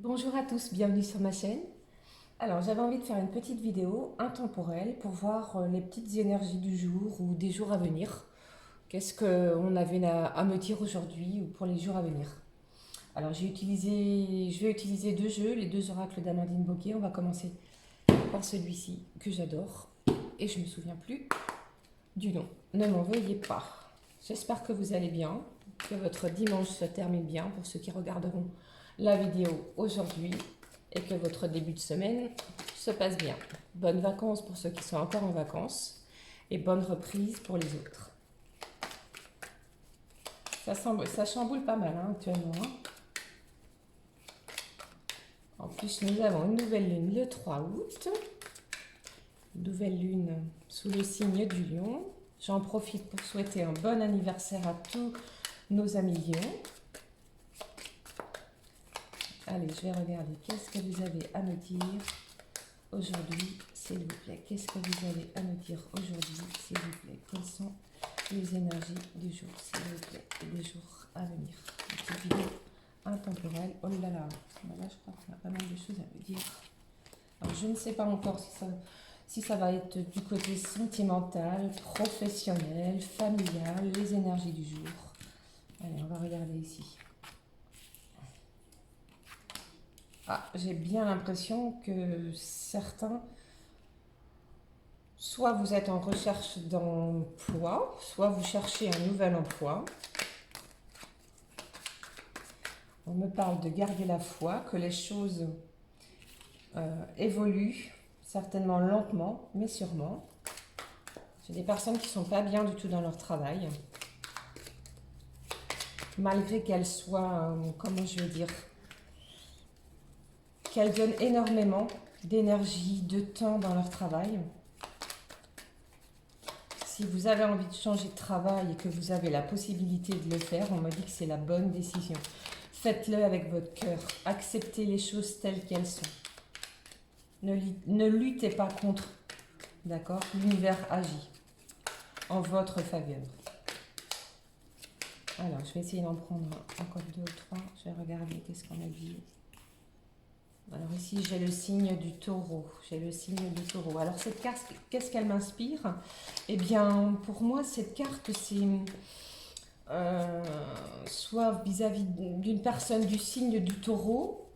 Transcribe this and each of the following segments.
Bonjour à tous, bienvenue sur ma chaîne. Alors j'avais envie de faire une petite vidéo intemporelle pour voir les petites énergies du jour ou des jours à venir. Qu'est-ce qu'on avait à me dire aujourd'hui ou pour les jours à venir. Alors je vais utiliser deux jeux, les deux oracles d'Amandine Boquet. On va commencer par celui-ci que j'adore et je me souviens plus du nom. Ne m'en veuillez pas. J'espère que vous allez bien, que votre dimanche se termine bien pour ceux qui regarderont la vidéo aujourd'hui et que votre début de semaine se passe bien. Bonnes vacances pour ceux qui sont encore en vacances et bonne reprise pour les autres. Ça chamboule pas mal actuellement. En plus, nous avons une nouvelle lune le 3 août. Nouvelle lune sous le signe du lion. J'en profite pour souhaiter un bon anniversaire à tous nos amis lions. Allez, je vais regarder. Qu'est-ce que vous avez à me dire aujourd'hui, s'il vous plaît? Qu'est-ce que vous avez à me dire aujourd'hui, s'il vous plaît? Quelles sont les énergies du jour, s'il vous plaît, et des jours à venir? Une petite vidéo intemporelle. Oh là là, là je crois qu'il y a pas mal de choses à me dire. Alors, je ne sais pas encore si ça va être du côté sentimental, professionnel, familial, les énergies du jour. Allez, on va regarder ici. Ah, j'ai bien l'impression que certains, soit vous êtes en recherche d'emploi, soit vous cherchez un nouvel emploi. On me parle de garder la foi, que les choses évoluent, certainement lentement, mais sûrement. J'ai des personnes qui ne sont pas bien du tout dans leur travail, malgré qu'elles soient, comment je vais dire, qu'elles donnent énormément d'énergie, de temps dans leur travail. Si vous avez envie de changer de travail et que vous avez la possibilité de le faire, on me dit que c'est la bonne décision. Faites-le avec votre cœur. Acceptez les choses telles qu'elles sont. Ne luttez pas contre. D'accord? L'univers agit en votre faveur. Alors, je vais essayer d'en prendre encore deux ou trois. Je vais regarder qu'est-ce qu'on a dit. Alors ici, j'ai le signe du taureau. J'ai le signe du taureau. Alors cette carte, qu'est-ce qu'elle m'inspire? Eh bien, pour moi, cette carte, c'est soit vis-à-vis d'une personne du signe du taureau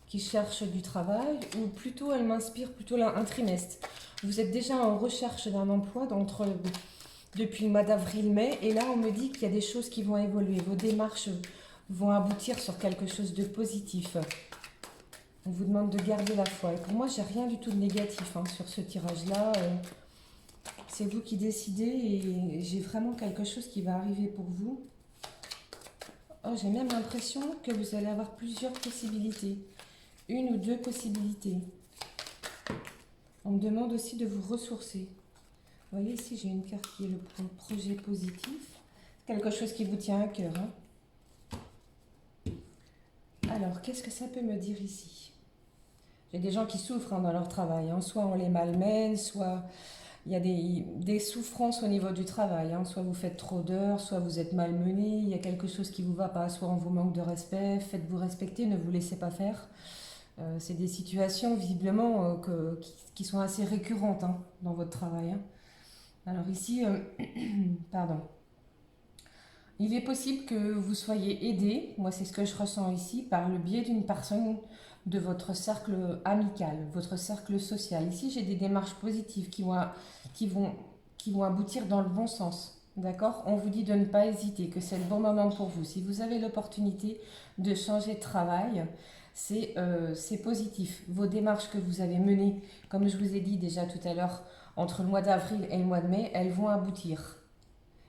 qui cherche du travail, ou plutôt, elle m'inspire plutôt là, un trimestre. Vous êtes déjà en recherche d'un emploi depuis le mois d'avril-mai, et là, on me dit qu'il y a des choses qui vont évoluer. Vos démarches vont aboutir sur quelque chose de positif. On vous demande de garder la foi. Et pour moi, j'ai rien du tout de négatif sur ce tirage-là. C'est vous qui décidez et j'ai vraiment quelque chose qui va arriver pour vous. Oh, j'ai même l'impression que vous allez avoir plusieurs possibilités. Une ou deux possibilités. On me demande aussi de vous ressourcer. Vous voyez ici, j'ai une carte qui est le projet positif. Quelque chose qui vous tient à cœur. Alors, qu'est-ce que ça peut me dire ici? J'ai des gens qui souffrent dans leur travail. Soit on les malmène, soit il y a des souffrances au niveau du travail. Soit vous faites trop d'heures, soit vous êtes malmené, il y a quelque chose qui ne vous va pas, soit on vous manque de respect. Faites-vous respecter, ne vous laissez pas faire. C'est des situations visiblement qui sont assez récurrentes dans votre travail. Alors ici, pardon. Il est possible que vous soyez aidé, moi c'est ce que je ressens ici, par le biais d'une personne de votre cercle amical, votre cercle social. Ici, j'ai des démarches positives qui vont aboutir dans le bon sens. D'accord? On vous dit de ne pas hésiter, que c'est le bon moment pour vous. Si vous avez l'opportunité de changer de travail, c'est positif. Vos démarches que vous avez menées, comme je vous ai dit déjà tout à l'heure, entre le mois d'avril et le mois de mai, elles vont aboutir.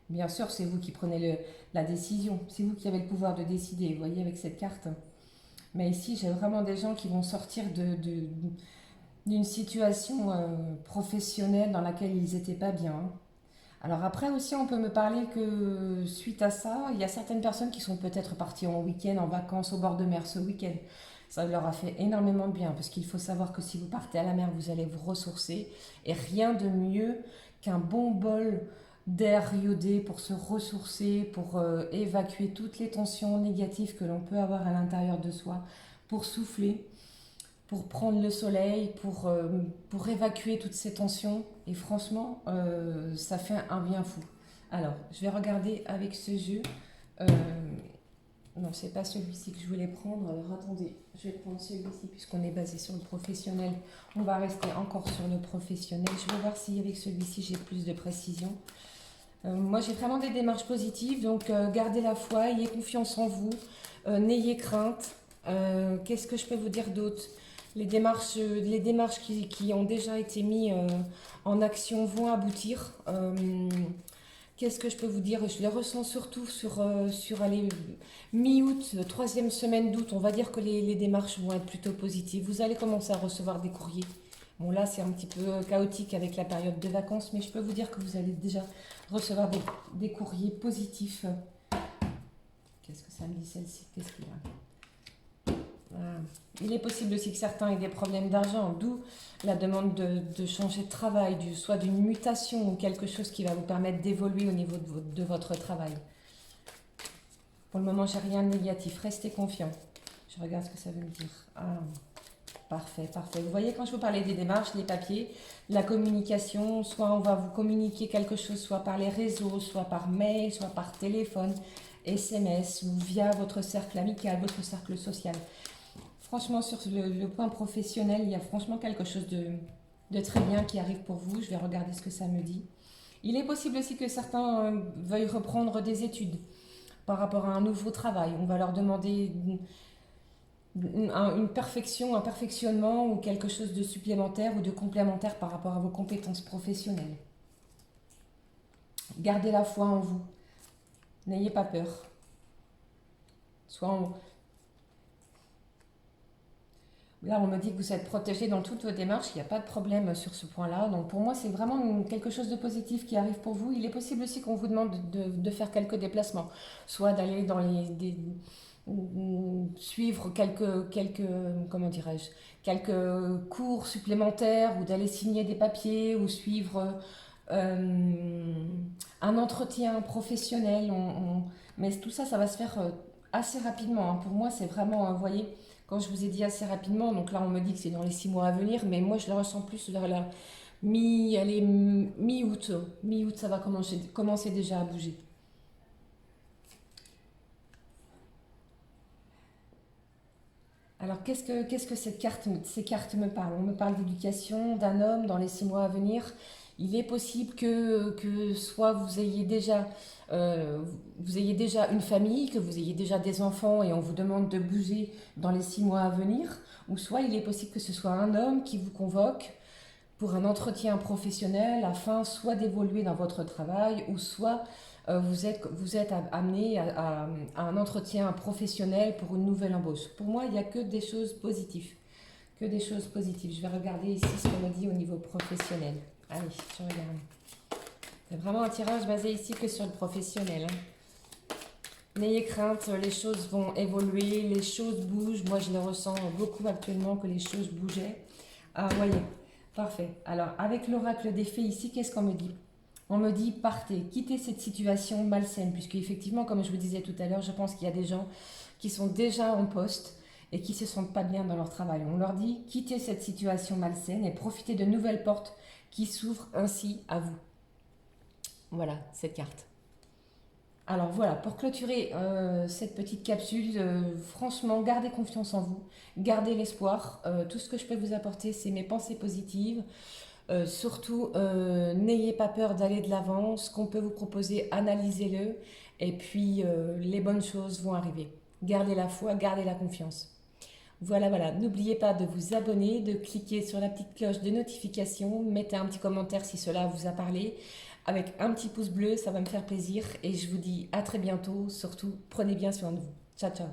Bien sûr, c'est vous qui prenez la décision. C'est vous qui avez le pouvoir de décider, vous voyez, avec cette carte. Mais ici, j'ai vraiment des gens qui vont sortir d'une situation professionnelle dans laquelle ils n'étaient pas bien. Alors après aussi, on peut me parler que suite à ça, il y a certaines personnes qui sont peut-être parties en week-end, en vacances au bord de mer ce week-end. Ça leur a fait énormément de bien parce qu'il faut savoir que si vous partez à la mer, vous allez vous ressourcer. Et rien de mieux qu'un bon bol d'air iodé pour se ressourcer, pour évacuer toutes les tensions négatives que l'on peut avoir à l'intérieur de soi, pour souffler, pour prendre le soleil, pour évacuer toutes ces tensions. Et franchement, ça fait un bien fou. Alors, je vais regarder avec ce jeu. Euh, non, c'est pas celui-ci que je voulais prendre. Alors, attendez, je vais prendre celui-ci puisqu'on est basé sur le professionnel. On va rester encore sur le professionnel. Je vais voir si avec celui-ci, j'ai plus de précision. Moi, j'ai vraiment des démarches positives. Donc, gardez la foi, ayez confiance en vous, n'ayez crainte. Qu'est-ce que je peux vous dire d'autre? Les démarches qui ont déjà été mises en action vont aboutir. Qu'est-ce que je peux vous dire? Je les ressens surtout sur allez, mi-août, troisième semaine d'août. On va dire que les démarches vont être plutôt positives. Vous allez commencer à recevoir des courriers. Bon, là, c'est un petit peu chaotique avec la période de vacances, mais je peux vous dire que vous allez déjà recevoir des courriers positifs. Qu'est-ce que ça me dit celle-ci? Qu'est-ce qu'il y a? Il est possible aussi que certains aient des problèmes d'argent, d'où la demande de changer de travail, soit d'une mutation ou quelque chose qui va vous permettre d'évoluer au niveau de votre travail. Pour le moment, j'ai rien de négatif. Restez confiant. Je regarde ce que ça veut me dire. Ah, parfait, parfait. Vous voyez, quand je vous parlais des démarches, les papiers, la communication, soit on va vous communiquer quelque chose, soit par les réseaux, soit par mail, soit par téléphone, SMS ou via votre cercle amical, votre cercle social. Franchement, sur le point professionnel, il y a franchement quelque chose de très bien qui arrive pour vous. Je vais regarder ce que ça me dit. Il est possible aussi que certains veuillent reprendre des études par rapport à un nouveau travail. On va leur demander une perfection, un perfectionnement ou quelque chose de supplémentaire ou de complémentaire par rapport à vos compétences professionnelles. Gardez la foi en vous. N'ayez pas peur. Là, on me dit que vous êtes protégé dans toutes vos démarches, il n'y a pas de problème sur ce point-là. Donc pour moi, c'est vraiment quelque chose de positif qui arrive pour vous. Il est possible aussi qu'on vous demande de faire quelques déplacements, soit d'aller dans suivre comment dirais-je, quelques cours supplémentaires ou d'aller signer des papiers ou suivre un entretien professionnel. Mais tout ça, ça va se faire assez rapidement. Pour moi, c'est vraiment, vous voyez, quand je vous ai dit assez rapidement, donc là on me dit que c'est dans les 6 mois à venir, mais moi je le ressens plus vers la mi-août. Mi-août, ça va commencer déjà à bouger. Alors qu'est-ce que ces cartes me parlent? On me parle d'éducation, d'un homme dans les 6 mois à venir. Il est possible que soit vous ayez déjà une famille, que vous ayez déjà des enfants et on vous demande de bouger dans les 6 mois à venir, ou soit il est possible que ce soit un homme qui vous convoque pour un entretien professionnel afin soit d'évoluer dans votre travail ou soit vous êtes amené à un entretien professionnel pour une nouvelle embauche. Pour moi, il n'y a que des choses positives. Que des choses positives. Je vais regarder ici ce qu'on m'a dit au niveau professionnel. Allez, je regarde. C'est vraiment un tirage basé ici que sur le professionnel. N'ayez crainte, les choses vont évoluer, les choses bougent. Moi, je le ressens beaucoup actuellement que les choses bougeaient. Ah, voyez, parfait. Alors, avec l'oracle des fées ici, qu'est-ce qu'on me dit? On me dit partez, quittez cette situation malsaine, puisque effectivement, comme je vous disais tout à l'heure, je pense qu'il y a des gens qui sont déjà en poste et qui ne se sentent pas bien dans leur travail. On leur dit quittez cette situation malsaine et profitez de nouvelles portes qui s'ouvrent ainsi à vous. Voilà, cette carte. Alors voilà, pour clôturer cette petite capsule, franchement, gardez confiance en vous, gardez l'espoir. Tout ce que je peux vous apporter, c'est mes pensées positives. Surtout, n'ayez pas peur d'aller de l'avant. Ce qu'on peut vous proposer, analysez-le. Et puis, les bonnes choses vont arriver. Gardez la foi, gardez la confiance. Voilà, voilà. N'oubliez pas de vous abonner, de cliquer sur la petite cloche de notification. Mettez un petit commentaire si cela vous a parlé. Avec un petit pouce bleu, ça va me faire plaisir. Et je vous dis à très bientôt. Surtout, prenez bien soin de vous. Ciao, ciao.